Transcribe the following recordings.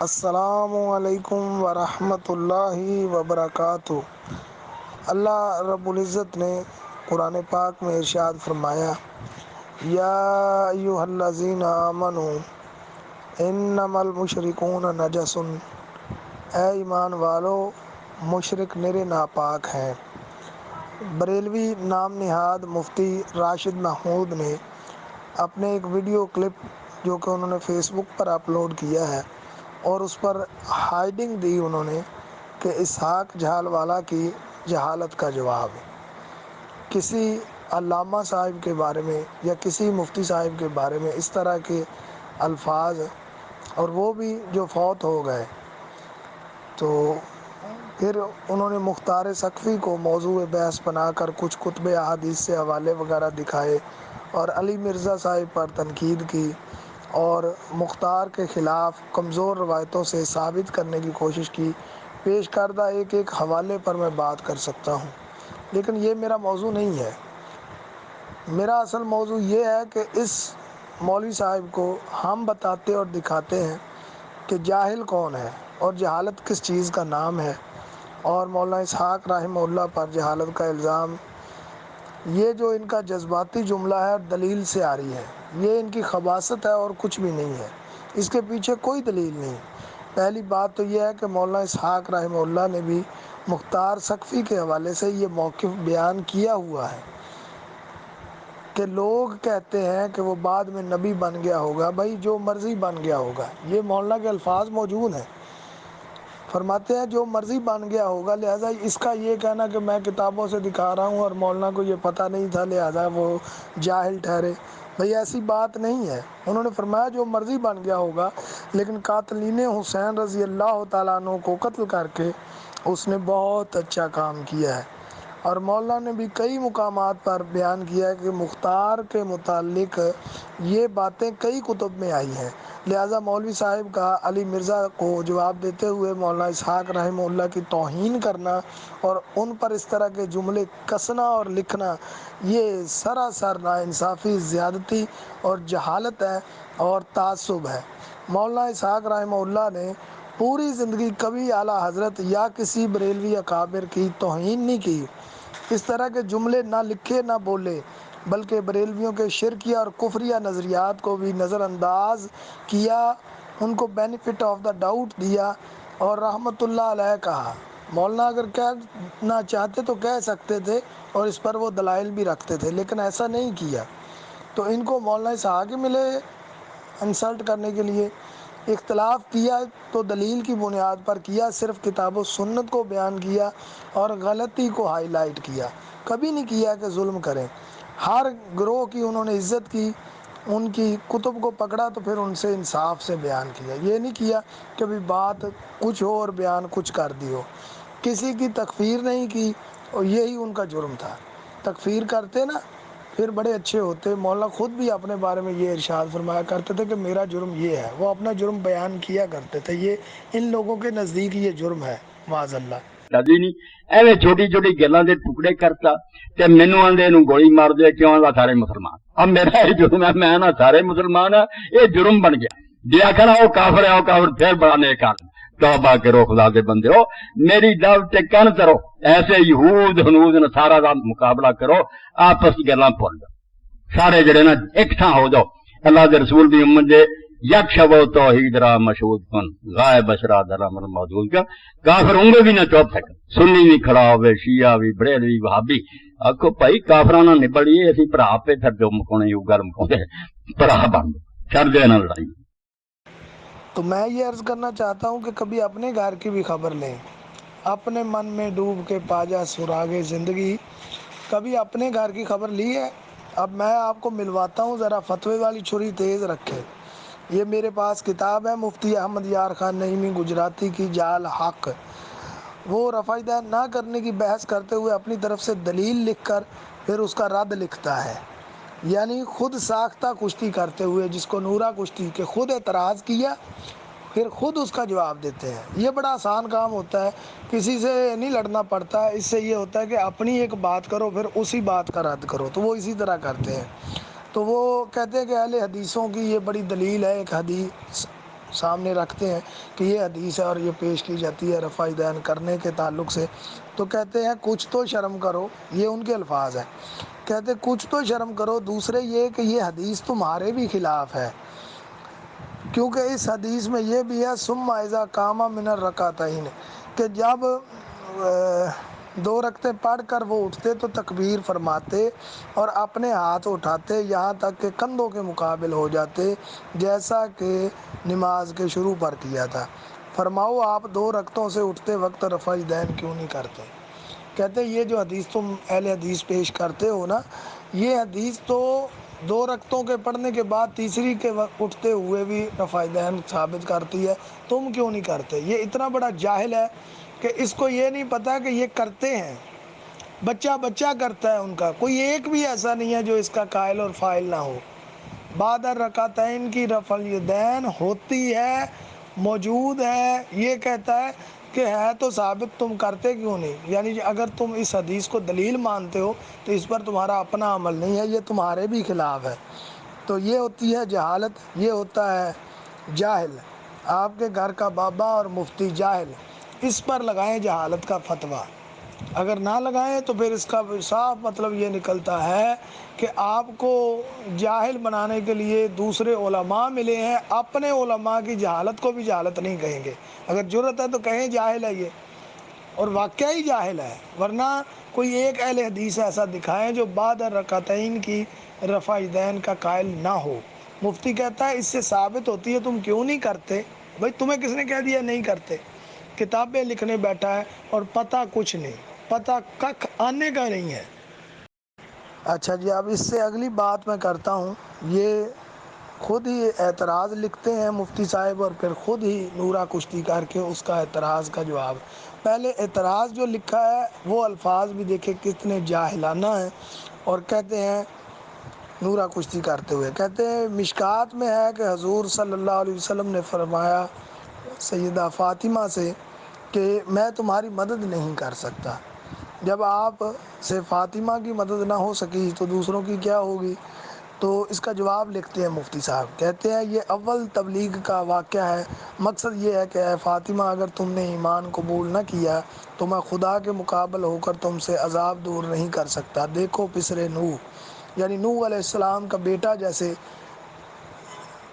السلام علیکم ورحمۃ اللہ وبرکاتہ۔ اللہ رب العزت نے قرآن پاک میں ارشاد فرمایا، یا ایھا الذین آمنوا انما المشرکون نجس، اے ایمان والو مشرک نرے ناپاک ہیں۔ بریلوی نام نہاد مفتی راشد محمود نے اپنے ایک ویڈیو کلپ جو کہ انہوں نے فیس بک پر اپلوڈ کیا ہے اور اس پر ہائیڈنگ دی انہوں نے کہ اسحاق جھالوالا کی جہالت کا جواب۔ کسی علامہ صاحب کے بارے میں یا کسی مفتی صاحب کے بارے میں اس طرح کے الفاظ، اور وہ بھی جو فوت ہو گئے، تو پھر انہوں نے مختار ثقفی کو موضوع بحث بنا کر کچھ کتب احادیث سے حوالے وغیرہ دکھائے اور علی مرزا صاحب پر تنقید کی اور مختار کے خلاف کمزور روایتوں سے ثابت کرنے کی کوشش کی۔ پیش کردہ ایک حوالے پر میں بات کر سکتا ہوں، لیکن یہ میرا موضوع نہیں ہے۔ میرا اصل موضوع یہ ہے کہ اس مولوی صاحب کو ہم بتاتے اور دکھاتے ہیں کہ جاہل کون ہے اور جہالت کس چیز کا نام ہے، اور مولانا اسحاق رحمہ اللہ پر جہالت کا الزام، یہ جو ان کا جذباتی جملہ ہے دلیل سے آ رہی ہے، یہ ان کی خباثت ہے اور کچھ بھی نہیں ہے، اس کے پیچھے کوئی دلیل نہیں۔ پہلی بات تو یہ ہے کہ مولانا اسحاق رحمہ اللہ نے بھی مختار ثقفی کے حوالے سے یہ موقف بیان کیا ہوا ہے کہ لوگ کہتے ہیں کہ وہ بعد میں نبی بن گیا ہوگا۔ بھائی جو مرضی بن گیا ہوگا، یہ مولانا کے الفاظ موجود ہیں، فرماتے ہیں جو مرضی بن گیا ہوگا، لہٰذا اس کا یہ کہنا کہ میں کتابوں سے دکھا رہا ہوں اور مولانا کو یہ پتہ نہیں تھا لہٰذا وہ جاہل ٹھہرے، بھئی ایسی بات نہیں ہے۔ انہوں نے فرمایا جو مرضی بن گیا ہوگا، لیکن قاتلین حسین رضی اللہ تعالیٰ عنہ کو قتل کر کے اس نے بہت اچھا کام کیا ہے۔ اور مولانا نے بھی کئی مقامات پر بیان کیا ہے کہ مختار کے متعلق یہ باتیں کئی کتب میں آئی ہیں، لہٰذا مولوی صاحب کا علی مرزا کو جواب دیتے ہوئے مولانا اسحاق رحمہ اللہ کی توہین کرنا اور ان پر اس طرح کے جملے کسنا اور لکھنا، یہ سراسر ناانصافی، زیادتی اور جہالت ہے اور تعصب ہے۔ مولانا اسحاق رحمہ اللہ نے پوری زندگی کبھی اعلیٰ حضرت یا کسی بریلوی اکابر کی توہین نہیں کی، اس طرح کے جملے نہ لکھے نہ بولے، بلکہ بریلویوں کے شرکیہ اور کفریہ نظریات کو بھی نظر انداز کیا، ان کو بینیفٹ آف دا ڈاؤٹ دیا اور رحمت اللہ علیہ کہا۔ مولانا اگر کہنا چاہتے تو کہہ سکتے تھے اور اس پر وہ دلائل بھی رکھتے تھے، لیکن ایسا نہیں کیا۔ تو ان کو مولانا اسحاق ہی ملے انسلٹ کرنے کے لیے۔ اختلاف کیا تو دلیل کی بنیاد پر کیا، صرف کتاب و سنت کو بیان کیا اور غلطی کو ہائی لائٹ کیا، کبھی نہیں کیا کہ ظلم کریں۔ ہر گروہ کی انہوں نے عزت کی، ان کی کتب کو پکڑا تو پھر ان سے انصاف سے بیان کیا، یہ نہیں کیا کہ بھی بات کچھ ہو اور بیان کچھ کر دی ہو۔ کسی کی تکفیر نہیں کی اور یہی ان کا جرم تھا۔ تکفیر کرتے نا پھر بڑے اچھے ہوتے۔ مولانا خود بھی اپنے بارے میں یہ ارشاد فرمایا کرتے تھے کہ میرا جرم یہ ہے، وہ اپنا جرم بیان کیا کرتے تھے، یہ ان لوگوں کے نزدیک یہ جرم ہے، معاذ اللہ۔ دادی نہیں ایویں چھوٹی چھوٹی گلاں دے ٹکڑے کرتا تے مینوں آندے نوں گولی مار دے، کیوں آندا سارے مسلمان۔ اب میرا یہ جرم ہے، میں نا سارے مسلمان ہیں، یہ جرم بن گیا۔ جی آخر وہ کافر ہے، وہ کافر پھر بڑا نیک آدمی۔ توبہ کرو خدا دے بندے ہو، میری دعوت تے کن کرو، ایسے یہود ہنود نصارا دا مقابلہ کرو، آپس کی گلاں بھول جاؤ، سارے جڑے نا ایک تھاں ہو جاؤ، اللہ دے رسول دی امت دے یک شب و توحید را مشہود کن، غائب بشرا در امر موجود کن۔ کافر ہوں بھی نہ چوپ سکن، سنی بھی کھڑا ہوئے، شیعہ بھی، بریلوی، وہابی، آکھو بھائی کافراں نال نبڑیے، اسی بھرا پہ پھر جو مکونے یو گل مکوندے بھرا بن دو، چھڑ دے نہ لڑائی۔ تو میں یہ عرض کرنا چاہتا ہوں کہ کبھی اپنے گھر کی بھی خبر لیں، اپنے من میں ڈوب کے پاجا سراغے زندگی، کبھی اپنے گھر کی خبر لی ہے؟ اب میں آپ کو ملواتا ہوں، ذرا فتوے والی چھری تیز رکھے۔ یہ میرے پاس کتاب ہے مفتی احمد یار خان نعیمی گجراتی کی، جال حق۔ وہ رفع دین نہ کرنے کی بحث کرتے ہوئے اپنی طرف سے دلیل لکھ کر پھر اس کا رد لکھتا ہے، یعنی خود ساختہ کشتی کرتے ہوئے، جس کو نورا کشتی، کہ خود اعتراض کیا پھر خود اس کا جواب دیتے ہیں۔ یہ بڑا آسان کام ہوتا ہے، کسی سے نہیں لڑنا پڑتا، اس سے یہ ہوتا ہے کہ اپنی ایک بات کرو پھر اسی بات کا رد کرو، تو وہ اسی طرح کرتے ہیں۔ تو وہ کہتے ہیں کہ اہل حدیثوں کی یہ بڑی دلیل ہے، ایک حدیث سامنے رکھتے ہیں کہ یہ حدیث ہے اور یہ پیش کی جاتی ہے رفع دین کرنے کے تعلق سے، تو کہتے ہیں کچھ تو شرم کرو، یہ ان کے الفاظ ہیں، کہتے کچھ تو شرم کرو، دوسرے یہ کہ یہ حدیث تمہارے بھی خلاف ہے، کیونکہ اس حدیث میں یہ بھی ہے ثم اذا قام من الرکعتین، کہ جب دو رکعتیں پڑھ کر وہ اٹھتے تو تکبیر فرماتے اور اپنے ہاتھ اٹھاتے یہاں تک کہ کندھوں کے مقابل ہو جاتے، جیسا کہ نماز کے شروع پر کیا تھا۔ فرماؤ آپ دو رکعتوں سے اٹھتے وقت رفع دین کیوں نہیں کرتے؟ کہتے یہ جو حدیث تم اہل حدیث پیش کرتے ہو نا، یہ حدیث تو دو رکعتوں کے پڑھنے کے بعد تیسری کے وقت اٹھتے ہوئے بھی رفع دین ثابت کرتی ہے، تم کیوں نہیں کرتے؟ یہ اتنا بڑا جاہل ہے کہ اس کو یہ نہیں پتہ کہ یہ کرتے ہیں، بچہ بچہ کرتا ہے ان کا، کوئی ایک بھی ایسا نہیں ہے جو اس کا قائل اور فاعل نہ ہو۔ بعد الرکعتین کی رفع الیدین ہوتی ہے، موجود ہے، یہ کہتا ہے کہ ہے تو ثابت، تم کرتے کیوں نہیں؟ یعنی اگر تم اس حدیث کو دلیل مانتے ہو تو اس پر تمہارا اپنا عمل نہیں ہے، یہ تمہارے بھی خلاف ہے۔ تو یہ ہوتی ہے جہالت، یہ ہوتا ہے جاہل۔ آپ کے گھر کا بابا اور مفتی جاہل، اس پر لگائیں جہالت کا فتویٰ، اگر نہ لگائیں تو پھر اس کا صاف مطلب یہ نکلتا ہے کہ آپ کو جاہل بنانے کے لیے دوسرے علماء ملے ہیں، اپنے علماء کی جہالت کو بھی جہالت نہیں کہیں گے، اگر جرت ہے تو کہیں جاہل ہے یہ، اور واقعی جاہل ہے، ورنہ کوئی ایک اہل حدیث ایسا دکھائیں جو بعد الرکعتین کی رفع دین کا قائل نہ ہو۔ مفتی کہتا ہے اس سے ثابت ہوتی ہے تم کیوں نہیں کرتے؟ بھائی تمہیں کس نے کہہ دیا نہیں کرتے؟ کتابیں لکھنے بیٹھا ہے اور پتہ کچھ نہیں، پتہ ککھ آنے کا نہیں ہے۔ اچھا جی، اب اس سے اگلی بات میں کرتا ہوں، یہ خود ہی اعتراض لکھتے ہیں مفتی صاحب اور پھر خود ہی نورہ کشتی کر کے اس کا اعتراض کا جواب۔ پہلے اعتراض جو لکھا ہے وہ الفاظ بھی دیکھیں کتنے جاہلانہ ہیں، اور کہتے ہیں نورہ کشتی کرتے ہوئے، کہتے ہیں مشکات میں ہے کہ حضور صلی اللہ علیہ وسلم نے فرمایا سیدہ فاطمہ سے کہ میں تمہاری مدد نہیں کر سکتا۔ جب آپ سے فاطمہ کی مدد نہ ہو سکی تو دوسروں کی کیا ہوگی؟ تو اس کا جواب لکھتے ہیں مفتی صاحب، کہتے ہیں یہ اول تبلیغ کا واقعہ ہے، مقصد یہ ہے کہ اے فاطمہ اگر تم نے ایمان قبول نہ کیا تو میں خدا کے مقابل ہو کر تم سے عذاب دور نہیں کر سکتا۔ دیکھو پسر نوح، یعنی نوح علیہ السلام کا بیٹا جیسے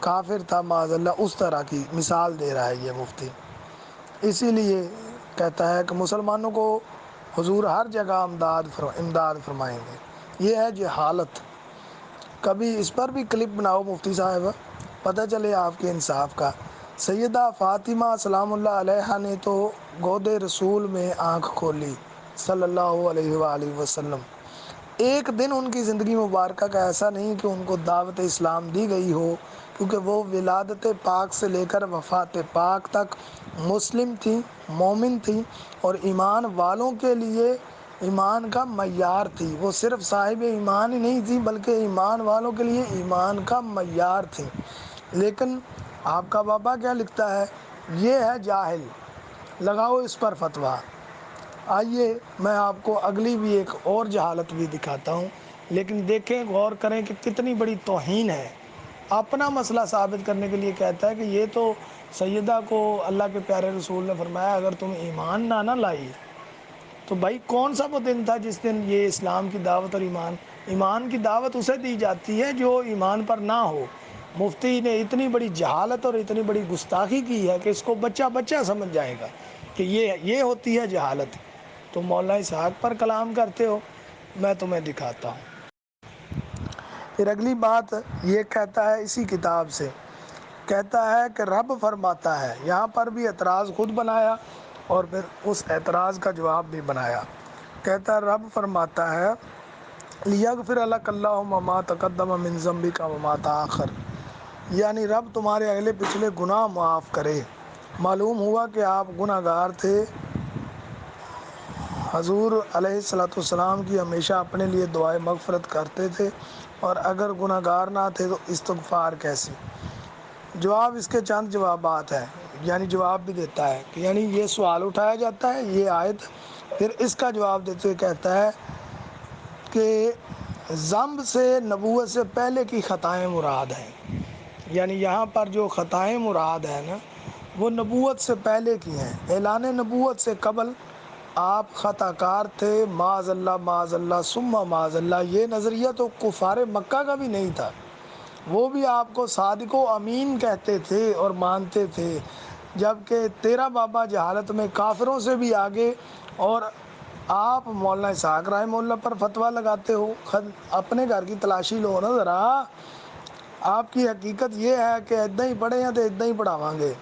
کافر تھا معاذ اللہ، اس طرح کی مثال دے رہا ہے یہ مفتی۔ اسی لیے کہتا ہے کہ مسلمانوں کو حضور ہر جگہ امداد فرمائیں گے، یہ ہے جہالت۔ کبھی اس پر بھی کلپ بناؤ مفتی صاحب، پتہ چلے آپ کے انصاف کا۔ سیدہ فاطمہ سلام اللہ علیہا نے تو گود رسول میں آنکھ کھولی صلی اللہ علیہ وآلہ وسلم۔ ایک دن ان کی زندگی مبارکہ کا ایسا نہیں کہ ان کو دعوت اسلام دی گئی ہو، کیونکہ وہ ولادت پاک سے لے کر وفات پاک تک مسلم تھیں، مومن تھیں، اور ایمان والوں کے لیے ایمان کا معیار تھی۔ وہ صرف صاحب ایمان ہی نہیں تھی بلکہ ایمان والوں کے لیے ایمان کا معیار تھی۔ لیکن آپ کا بابا کیا لکھتا ہے؟ یہ ہے جاہل، لگاؤ اس پر فتویٰ۔ آئیے میں آپ کو اگلی بھی ایک اور جہالت بھی دکھاتا ہوں، لیکن دیکھیں غور کریں کہ کتنی بڑی توہین ہے۔ اپنا مسئلہ ثابت کرنے کے لیے کہتا ہے کہ یہ تو سیدہ کو اللہ کے پیارے رسول نے فرمایا اگر تم ایمان نہ لائی تو بھائی کون سا وہ دن تھا جس دن یہ اسلام کی دعوت اور ایمان کی دعوت اسے دی جاتی ہے جو ایمان پر نہ ہو۔ مفتی نے اتنی بڑی جہالت اور اتنی بڑی گستاخی کی ہے کہ اس کو بچہ بچہ سمجھ جائے گا کہ یہ ہوتی ہے جہالت۔ تو مولانا اسحاق پر کلام کرتے ہو، میں تمہیں دکھاتا ہوں۔ پھر اگلی بات یہ کہتا ہے اسی کتاب سے، کہتا ہے کہ رب فرماتا ہے، یہاں پر بھی اعتراض خود بنایا اور پھر اس اعتراض کا جواب بھی بنایا۔ کہتا ہے رب فرماتا ہے لِيَغْفِرَ لَكَ اللَّهُ مَا تَقَدَّمَ مِن ذَنبِكَ وَمَا تَأَخَّرَ، یعنی رب تمہارے اگلے پچھلے گناہ معاف کرے۔ معلوم ہوا کہ آپ گناہ گار تھے۔ حضور علیہ الصلوۃ والسلام کی ہمیشہ اپنے لیے دعائے مغفرت کرتے تھے، اور اگر گناہ گار نہ تھے تو استغفار کیسی؟ جواب اس کے چند جوابات ہیں، یعنی جواب بھی دیتا ہے کہ یعنی یہ سوال اٹھایا جاتا ہے یہ آیت، پھر اس کا جواب دیتے ہوئے کہتا ہے کہ ذنب سے نبوت سے پہلے کی خطائیں مراد ہیں۔ یعنی یہاں پر جو خطائیں مراد ہیں نا وہ نبوت سے پہلے کی ہیں، اعلان نبوت سے قبل آپ خطا کار تھے، معاذ اللہ معاذ اللہ ثم معاذ اللہ۔ یہ نظریہ تو کفار مکہ کا بھی نہیں تھا، وہ بھی آپ کو صادق و امین کہتے تھے اور مانتے تھے، جبکہ تیرا بابا جہالت میں کافروں سے بھی آگے، اور آپ مولانا اسحاق رحمہ اللہ پر فتویٰ لگاتے ہو۔ اپنے گھر کی تلاشی لو نا ذرا، آپ کی حقیقت یہ ہے کہ ادھا ہی پڑھے ہیں تو ادھا ہی پڑھاواں گے۔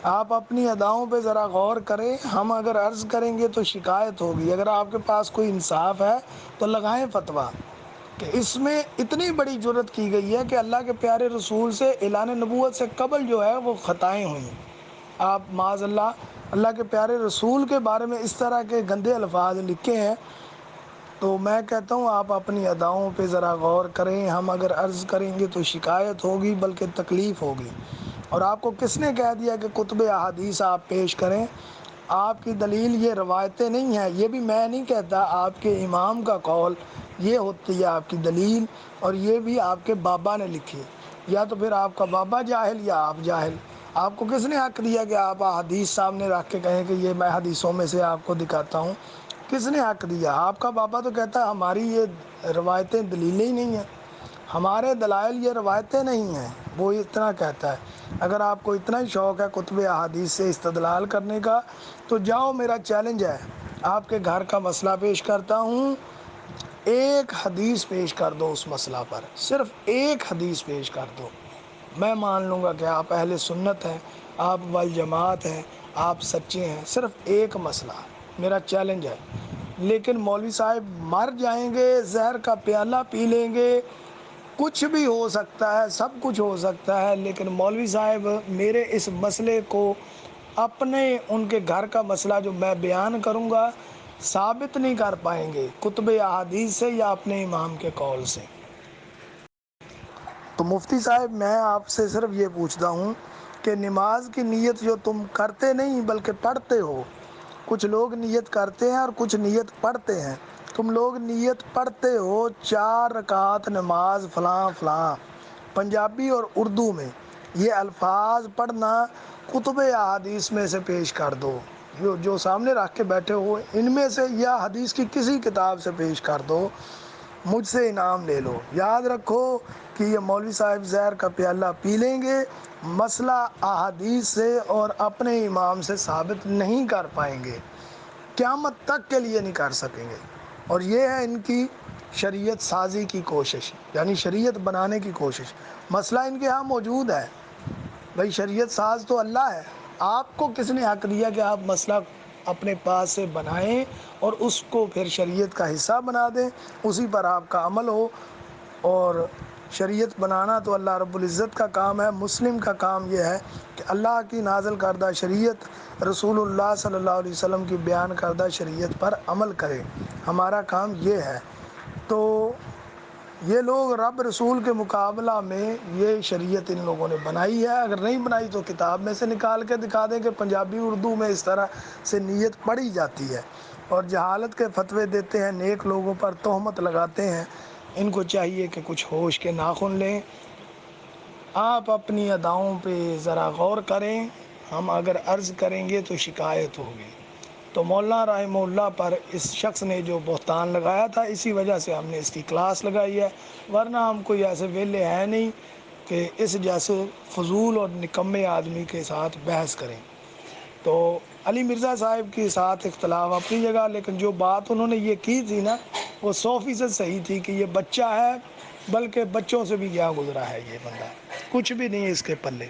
آپ اپنی اداؤں پہ ذرا غور کریں، ہم اگر عرض کریں گے تو شکایت ہوگی۔ اگر آپ کے پاس کوئی انصاف ہے تو لگائیں فتویٰ کہ اس میں اتنی بڑی جرت کی گئی ہے کہ اللہ کے پیارے رسول سے اعلان نبوت سے قبل جو ہے وہ خطائیں ہوئیں۔ آپ معاذ اللہ اللہ کے پیارے رسول کے بارے میں اس طرح کے گندے الفاظ لکھے ہیں، تو میں کہتا ہوں آپ اپنی اداؤں پہ ذرا غور کریں۔ ہم اگر عرض کریں گے تو شکایت ہوگی بلکہ تکلیف ہوگی۔ اور آپ کو کس نے کہہ دیا کہ کتب احادیث آپ پیش کریں؟ آپ کی دلیل یہ روایتیں نہیں ہیں، یہ بھی میں نہیں کہتا، آپ کے امام کا قول یہ ہوتی ہے آپ کی دلیل، اور یہ بھی آپ کے بابا نے لکھی۔ یا تو پھر آپ کا بابا جاہل یا آپ جاہل۔ آپ کو کس نے حق دیا کہ آپ حدیث سامنے رکھ کے کہیں کہ یہ میں حدیثوں میں سے آپ کو دکھاتا ہوں؟ کس نے حق دیا؟ آپ کا بابا تو کہتا ہے ہماری یہ روایتیں دلیلیں ہی نہیں ہیں، ہمارے دلائل یہ روایتیں نہیں ہیں، وہ اتنا کہتا ہے۔ اگر آپ کو اتنا ہی شوق ہے کتب احادیث سے استدلال کرنے کا تو جاؤ، میرا چیلنج ہے، آپ کے گھر کا مسئلہ پیش کرتا ہوں، ایک حدیث پیش کر دو اس مسئلہ پر، صرف ایک حدیث پیش کر دو، میں مان لوں گا کہ آپ اہل سنت ہیں، آپ والجماعت ہیں، آپ سچے ہیں۔ صرف ایک مسئلہ میرا چیلنج ہے۔ لیکن مولوی صاحب مر جائیں گے، زہر کا پیالہ پی لیں گے، کچھ بھی ہو سکتا ہے، سب کچھ ہو سکتا ہے، لیکن مولوی صاحب میرے اس مسئلے کو اپنے ان کے گھر کا مسئلہ جو میں بیان کروں گا ثابت نہیں کر پائیں گے کتب احادیث سے یا اپنے امام کے قول سے۔ تو مفتی صاحب میں آپ سے صرف یہ پوچھتا ہوں کہ نماز کی نیت جو تم کرتے نہیں بلکہ پڑھتے ہو، کچھ لوگ نیت کرتے ہیں اور کچھ نیت پڑھتے ہیں، تم لوگ نیت پڑھتے ہو 4 رکعت نماز فلاں فلاں پنجابی اور اردو میں، یہ الفاظ پڑھنا کتب احادیث میں سے پیش کر دو، جو سامنے رکھ کے بیٹھے ہو ان میں سے، یا حدیث کی کسی کتاب سے پیش کر دو، مجھ سے انعام لے لو۔ یاد رکھو کہ یہ مولوی صاحب زہر کا پیالہ پی لیں گے، مسئلہ احادیث سے اور اپنے امام سے ثابت نہیں کر پائیں گے، قیامت تک کے لیے نہیں کر سکیں گے۔ اور یہ ہے ان کی شریعت سازی کی کوشش، یعنی شریعت بنانے کی کوشش۔ مسئلہ ان کے ہاں موجود ہے، بھائی شریعت ساز تو اللہ ہے، آپ کو کس نے حق دیا کہ آپ مسئلہ اپنے پاس سے بنائیں اور اس کو پھر شریعت کا حصہ بنا دیں، اسی پر آپ کا عمل ہو؟ اور شریعت بنانا تو اللہ رب العزت کا کام ہے، مسلم کا کام یہ ہے کہ اللہ کی نازل کردہ شریعت، رسول اللہ صلی اللہ علیہ وسلم کی بیان کردہ شریعت پر عمل کرے، ہمارا کام یہ ہے۔ تو یہ لوگ رب رسول کے مقابلہ میں یہ شریعت ان لوگوں نے بنائی ہے، اگر نہیں بنائی تو کتاب میں سے نکال کے دکھا دیں کہ پنجابی اردو میں اس طرح سے نیت پڑھی جاتی ہے، اور جہالت کے فتوے دیتے ہیں، نیک لوگوں پر تہمت لگاتے ہیں۔ ان کو چاہیے کہ کچھ ہوش کے ناخن لیں، آپ اپنی اداؤں پہ ذرا غور کریں، ہم اگر عرض کریں گے تو شکایت ہوگی۔ تو مولانا رحمہ اللہ پر اس شخص نے جو بہتان لگایا تھا، اسی وجہ سے ہم نے اس کی کلاس لگائی ہے، ورنہ ہم کوئی ایسے ویلے ہیں نہیں کہ اس جیسے فضول اور نکمے آدمی کے ساتھ بحث کریں۔ تو علی مرزا صاحب کے ساتھ اختلاف اپنی جگہ، لیکن جو بات انہوں نے یہ کی تھی نا وہ 100% صحیح تھی کہ یہ بچہ ہے، بلکہ بچوں سے بھی کیا گزرا ہے، یہ بندہ کچھ بھی نہیں ہے اس کے پلے۔